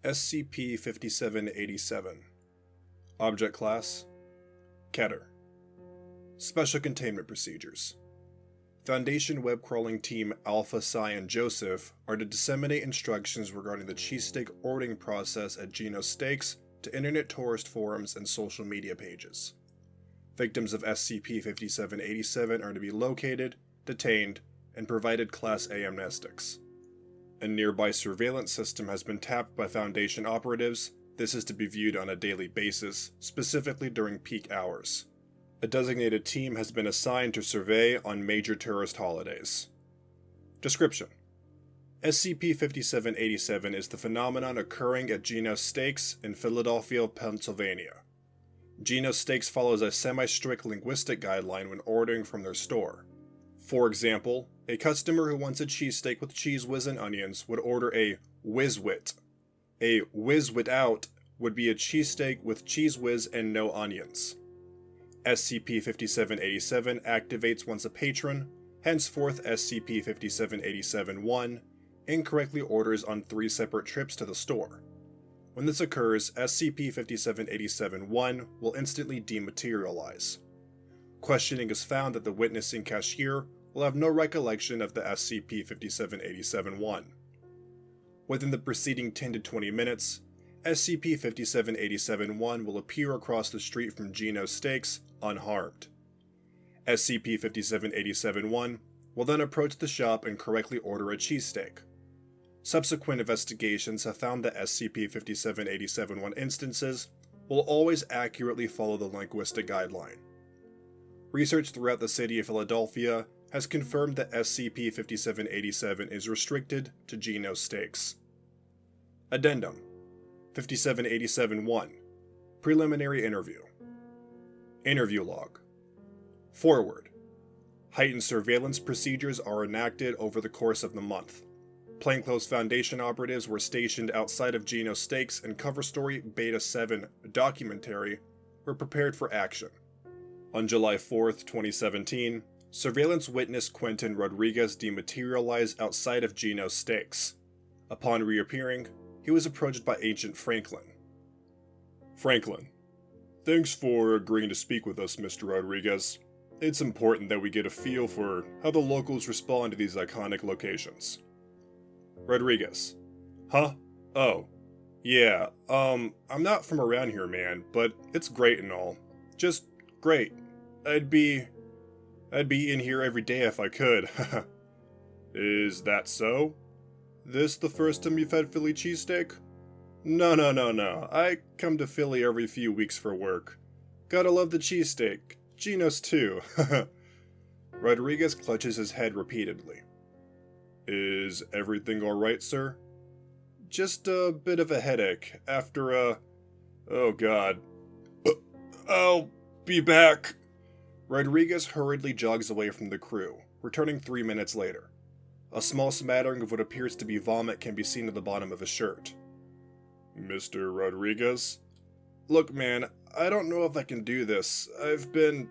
SCP-5787. Object Class: Keter. Special Containment Procedures. Foundation web crawling team Alpha, Psi, and Joseph are to disseminate instructions regarding the cheesesteak ordering process at Geno's Steaks to internet tourist forums and social media pages. Victims of SCP-5787 are to be located, detained, and provided Class A amnestics. A nearby surveillance system has been tapped by Foundation operatives. This is to be viewed on a daily basis, specifically during peak hours. A designated team has been assigned to survey on major tourist holidays. Description: SCP-5787 is the phenomenon occurring at Geno's Steaks in Philadelphia, Pennsylvania. Geno's Steaks follows a semi-strict linguistic guideline when ordering from their store. For example, a customer who wants a cheesesteak with cheese whiz and onions would order a whiz-wit. A whiz-wit-out would be a cheesesteak with cheese whiz and no onions. SCP-5787 activates once a patron, henceforth SCP-5787-1, incorrectly orders on 3 separate trips to the store. When this occurs, SCP-5787-1 will instantly dematerialize. Questioning is found that the witnessing cashier will have no recollection of the SCP-5787-1. Within the preceding 10 to 20 minutes, SCP-5787-1 will appear across the street from Geno's Steaks unharmed. SCP-5787-1 will then approach the shop and correctly order a cheesesteak. Subsequent investigations have found that SCP-5787-1 instances will always accurately follow the linguistic guideline. Research throughout the city of Philadelphia has confirmed that SCP-5787 is restricted to Geno's Steaks. Addendum 5787-1. Preliminary Interview. Interview Log. Forward. Heightened surveillance procedures are enacted over the course of the month. Plainclothes Foundation operatives were stationed outside of Geno's Steaks, and Cover Story Beta 7 documentary were prepared for action. On July 4th, 2017, surveillance witness Quentin Rodriguez dematerialized outside of Geno's Steaks. Upon reappearing, he was approached by Agent Franklin. Franklin: "Thanks for agreeing to speak with us, Mr. Rodriguez. It's important that we get a feel for how the locals respond to these iconic locations." Rodriguez: "Huh? Oh. Yeah, I'm not from around here, man, but it's great and all. Just great. I'd be in here every day if I could." "Is that so? This the first time you've had Philly cheesesteak?" No. I come to Philly every few weeks for work. Gotta love the cheesesteak. Geno's too." Rodriguez clutches his head repeatedly. "Is everything alright, sir?" "Just a bit of a headache after oh god. I'll be back." Rodriguez hurriedly jogs away from the crew, returning 3 minutes later. A small smattering of what appears to be vomit can be seen at the bottom of his shirt. "Mr. Rodriguez?" "Look, man, I don't know if I can do this. I've been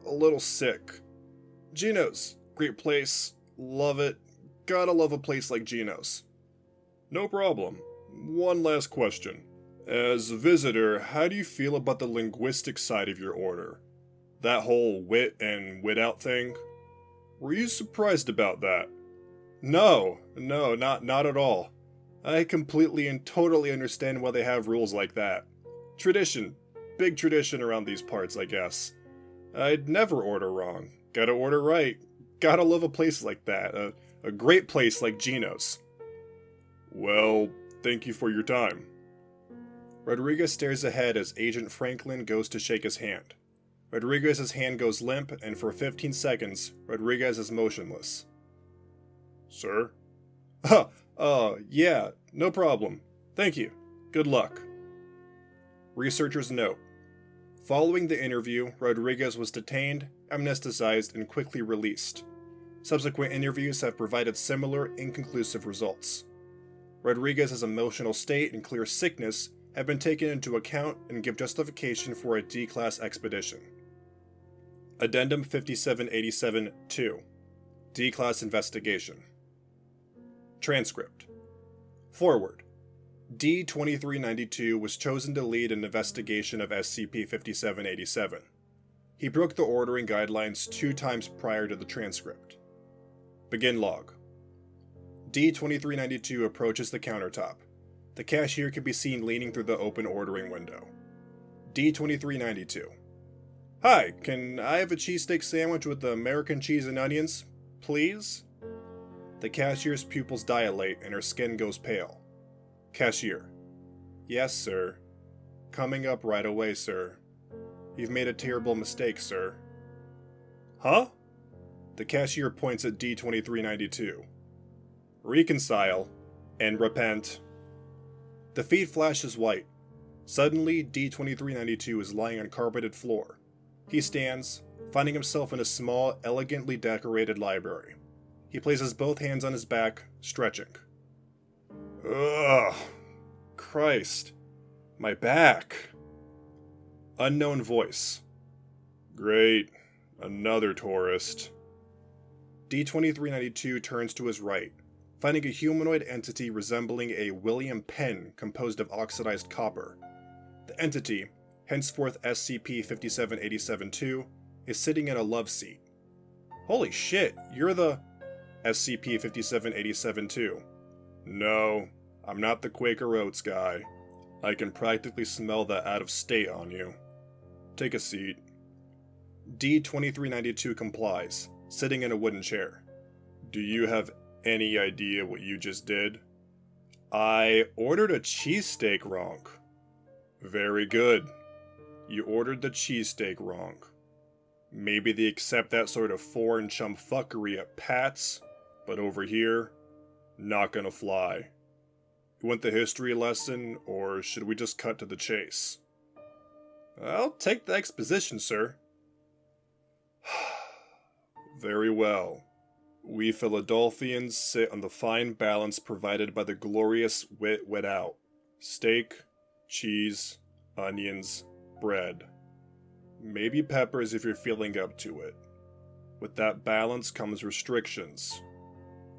a little sick. Geno's, great place. Love it. Gotta love a place like Geno's." "No problem. One last question. As a visitor, how do you feel about the linguistic side of your order? That whole wit and wit out thing? Were you surprised about that?" No, not at all. I completely and totally understand why they have rules like that. Tradition. Big tradition around these parts, I guess. I'd never order wrong. Gotta order right. Gotta love a place like that. A great place like Geno's. "Well, thank you for your time." Rodriguez stares ahead as Agent Franklin goes to shake his hand. Rodriguez's hand goes limp, and for 15 seconds, Rodriguez is motionless. "Sir?" Yeah, no problem. Thank you. Good luck." Researchers note: following the interview, Rodriguez was detained, amnesticized, and quickly released. Subsequent interviews have provided similar, inconclusive results. Rodriguez's emotional state and clear sickness have been taken into account and give justification for a D-Class expedition. Addendum 5787-2. D-Class Investigation. Transcript. Forward. D-2392 was chosen to lead an investigation of SCP-5787. He broke the ordering guidelines 2 times prior to the transcript. Begin log. D-2392 approaches the countertop. The cashier can be seen leaning through the open ordering window. D-2392. Hi, can I have a cheesesteak sandwich with the American cheese and onions, please? The cashier's pupils dilate and her skin goes pale. Cashier. Yes, sir. Coming up right away, sir. You've made a terrible mistake, sir. Huh? The cashier points at D-2392. Reconcile and repent. The feed flashes white. Suddenly, D-2392 is lying on carpeted floor. He stands, finding himself in a small, elegantly decorated library. He places both hands on his back, stretching. Ugh. Christ. My back. Unknown voice. Great. Another tourist. D-2392 turns to his right, finding a humanoid entity resembling a William pen composed of oxidized copper. The entity, henceforth SCP-5787-2, is sitting in a love seat. Holy shit, you're the SCP-5787-2. No, I'm not the Quaker Oats guy. I can practically smell that out of state on you. Take a seat. D-2392 complies, sitting in a wooden chair. Do you have any idea what you just did? I ordered a cheesesteak wrong. Very good. You ordered the cheesesteak wrong. Maybe they accept that sort of foreign chum fuckery at Pat's, but over here, not gonna fly. You want the history lesson, or should we just cut to the chase? I'll take the exposition, sir. Very well. We Philadelphians sit on the fine balance provided by the glorious wit without. Steak, cheese, onions, bread. Maybe peppers if you're feeling up to it. With that balance comes restrictions.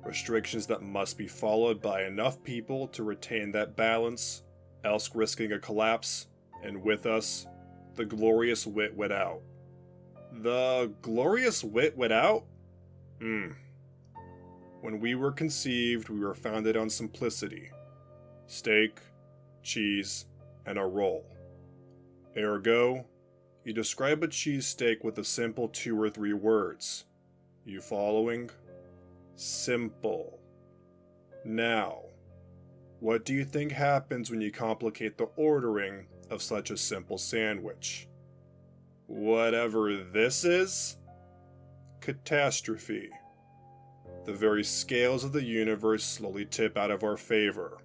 Restrictions that must be followed by enough people to retain that balance, else risking a collapse, and with us, the glorious wit without. The glorious wit without? When we were conceived, we were founded on simplicity. Steak, cheese, and a roll. Ergo, you describe a cheesesteak with a simple 2 or 3 words. You following? Simple. Now, what do you think happens when you complicate the ordering of such a simple sandwich? Whatever this is? Catastrophe. The very scales of the universe slowly tip out of our favor.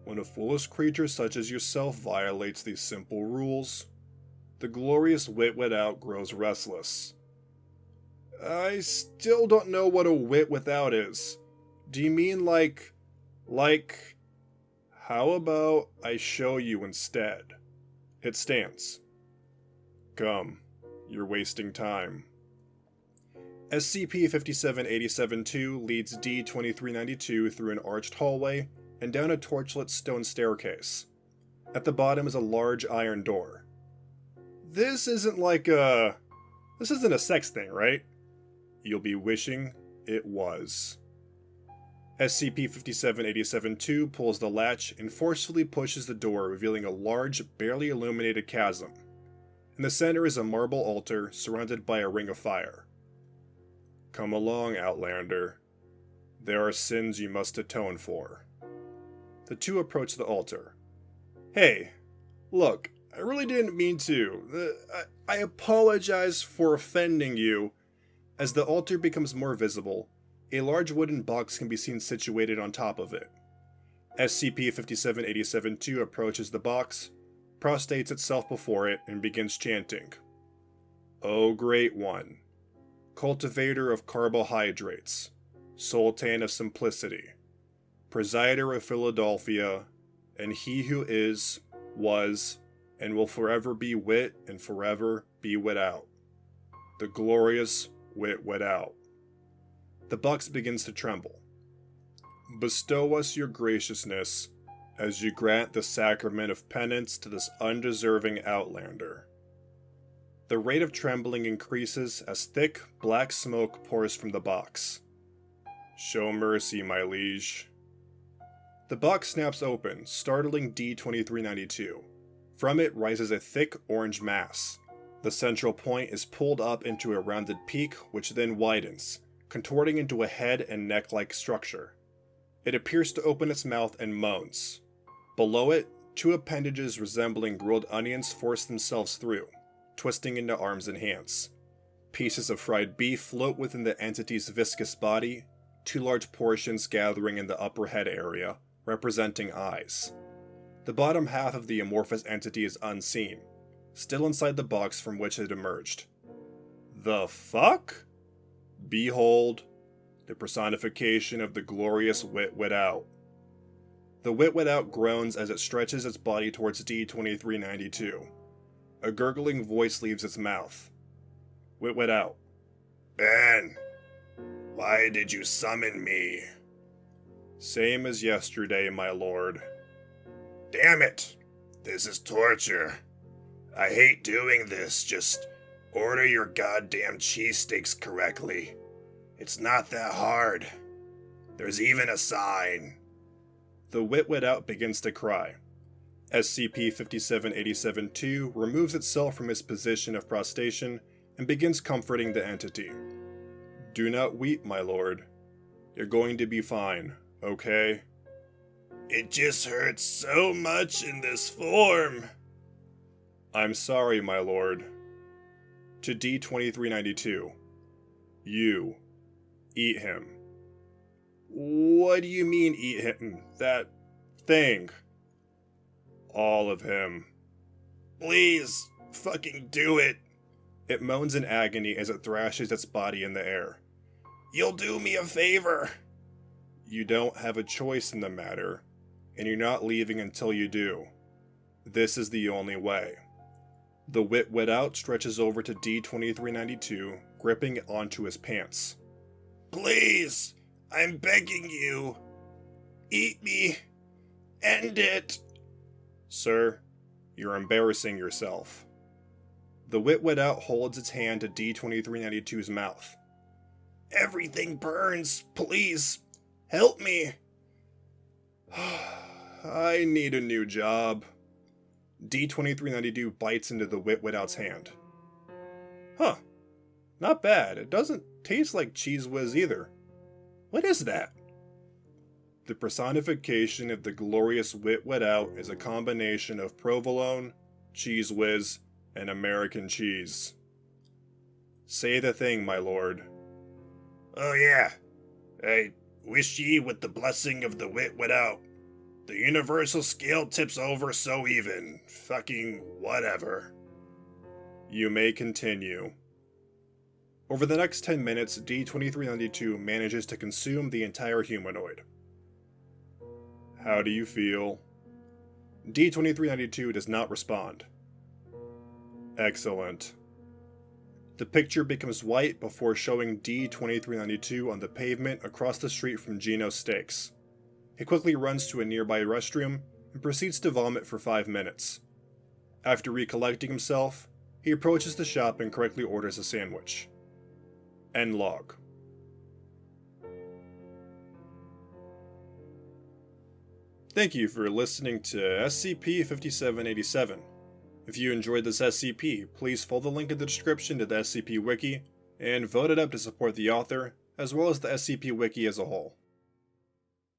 When a foolish creature such as yourself violates these simple rules, the glorious wit without grows restless. I still don't know what a wit without is. Do you mean like... How about I show you instead? Hit stance. Come, you're wasting time. SCP-5787-2 leads D-2392 through an arched hallway and down a torchlit stone staircase. At the bottom is a large iron door. This isn't a sex thing, right? You'll be wishing it was. SCP-5787-2 pulls the latch and forcefully pushes the door, revealing a large, barely illuminated chasm. In the center is a marble altar surrounded by a ring of fire. Come along, Outlander. There are sins you must atone for. The two approach the altar. Hey, look, I really didn't mean to. I apologize for offending you. As the altar becomes more visible, a large wooden box can be seen situated on top of it. SCP-5787-2 approaches the box, prostrates itself before it, and begins chanting. O Great One, Cultivator of Carbohydrates, Sultan of Simplicity, Presider of Philadelphia, and he who is, was, and will forever be wit and forever be without. The glorious wit without. The box begins to tremble. Bestow us your graciousness, as you grant the sacrament of penance to this undeserving outlander. The rate of trembling increases as thick, black smoke pours from the box. Show mercy, my liege. The box snaps open, startling D-2392. From it rises a thick orange mass. The central point is pulled up into a rounded peak, which then widens, contorting into a head and neck-like structure. It appears to open its mouth and moans. Below it, two appendages resembling grilled onions force themselves through, twisting into arms and hands. Pieces of fried beef float within the entity's viscous body, two large portions gathering in the upper head area, representing eyes. The bottom half of the amorphous entity is unseen, still inside the box from which it emerged. The fuck? Behold, the personification of the glorious Wit Without. The Wit Without groans as it stretches its body towards D-2392. A gurgling voice leaves its mouth. Wit Without. Ben, why did you summon me? Same as yesterday, my lord. Damn it! This is torture. I hate doing this, just order your goddamn cheesesteaks correctly. It's not that hard. There's even a sign. The Wit Without begins to cry. SCP-5787-2 removes itself from its position of prostration and begins comforting the entity. Do not weep, my lord. You're going to be fine, okay? It just hurts so much in this form. I'm sorry, my lord. To D-2392. You. Eat him. What do you mean, eat him? That thing. All of him. Please, fucking do it. It moans in agony as it thrashes its body in the air. You'll do me a favor. You don't have a choice in the matter, and you're not leaving until you do. This is the only way. The Wit Without stretches over to D-2392, gripping onto his pants. Please, I'm begging you. Eat me. End it. Sir, you're embarrassing yourself. The Wit Without holds its hand to D-2392's mouth. Everything burns. Please, help me. I need a new job. D-2392 bites into the Wit Without's hand. Huh. Not bad. It doesn't taste like Cheese Whiz either. What is that? The personification of the glorious Wit Without is a combination of provolone, Cheese Whiz, and American cheese. Say the thing, my lord. Oh yeah. I wish ye with the blessing of the Wit Without. The universal scale tips over so even. Fucking whatever. You may continue. Over the next 10 minutes, D-2392 manages to consume the entire humanoid. How do you feel? D-2392 does not respond. Excellent. The picture becomes white before showing D-2392 on the pavement across the street from Gino's Steaks. He quickly runs to a nearby restroom and proceeds to vomit for 5 minutes. After recollecting himself, he approaches the shop and correctly orders a sandwich. End log. Thank you for listening to SCP-5787. If you enjoyed this SCP, please follow the link in the description to the SCP Wiki, and vote it up to support the author, as well as the SCP Wiki as a whole.